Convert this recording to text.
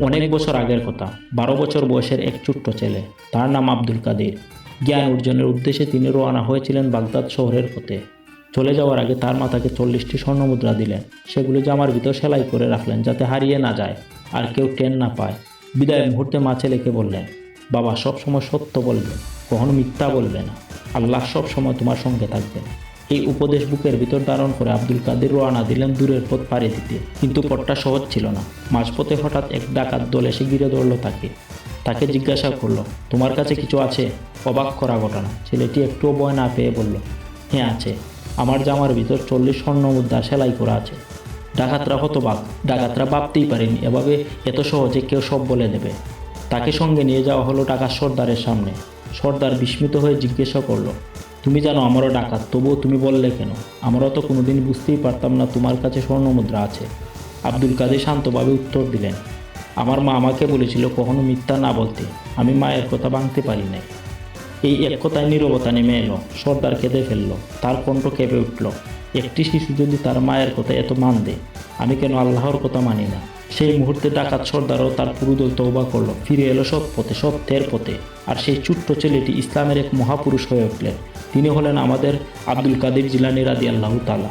অনেক বছর আগের কথা। 12 বছর বয়সের এক ছোট্ট ছেলে, তার নাম আব্দুল কাদের। জ্ঞান অর্জনের উদ্দেশ্যে তিনি রওনা হয়েছিলেন বাগদাদ শহরের পথে। চলে যাওয়ার আগে তার মাতাকে 40টি স্বর্ণমুদ্রা দিলেন। সেগুলো জামার ভিতর সেলাই করে রাখলেন যাতে হারিয়ে না যায় আর কেউ টের না পায়। বিদায় মুহূর্তে মা ছেলেকে বললেন, বাবা সবসময় সত্য বলবে, কখনো মিথ্যা বলবে না। আল্লাহ সবসময় তোমার সঙ্গে থাকবেন। এই উপদেশ বুকের ভিতর ধারণ করে আব্দুল কাদের রওনা দিলেন দূরের পথ পাড়ি দিতে। কিন্তু পথটা সহজ ছিল না। মাঝপথে হঠাৎ এক ডাকাত দল এসে ঘিরে ধরল তাকে জিজ্ঞাসা করলো, তোমার কাছে কিছু আছে? অবাক করা ঘটনা, ছেলেটি একটুও ভয় না পেয়ে বলল, হ্যাঁ আছে, আমার জামার ভিতর 40 স্বর্ণমুদ্রা সেলাই করা আছে। ডাকাতরা হতবাক, ডাকাতরা ভাবতেই পারেনি এভাবে এত সহজে কেউ সব বলে দেবে। তাকে সঙ্গে নিয়ে যাওয়া হলো ডাকাত সর্দারের সামনে। সর্দার বিস্মিত হয়ে জিজ্ঞাসা করলো, তুমি জানো আমারও ডাকাত, তবুও তুমি বললে কেন? আমরাও তো কোনোদিন বুঝতেই পারতাম না তোমার কাছে স্বর্ণমুদ্রা আছে। আব্দুল কাদের শান্তভাবে উত্তর দিলেন, আমার মা আমাকে বলেছিল কখনো মিথ্যা না বলতে। আমি মায়ের কথা ভাঙতে পারি নাই। এই এক কথায় নীরবতা নেমে এলো। সর্দার কেঁদে ফেললো, তার কণ্ঠ কেঁপে উঠল। একটি শিশু যদি তার মায়ের কথা এত মানবে, আমি কেন আল্লাহর কথা মানি না? সেই মুহূর্তে ডাকাত সর্দারও তার পুরোদল তওবা করলো, ফিরে এলো সৎ পথে, সত্যের পথে। আর সেই ছোট্ট ছেলেটি ইসলামের এক মহাপুরুষ হয়ে উঠলেন। তিনি হলেন আমাদের আব্দুল কাদের জিলানী রাদিয়াল্লাহু তাআলা।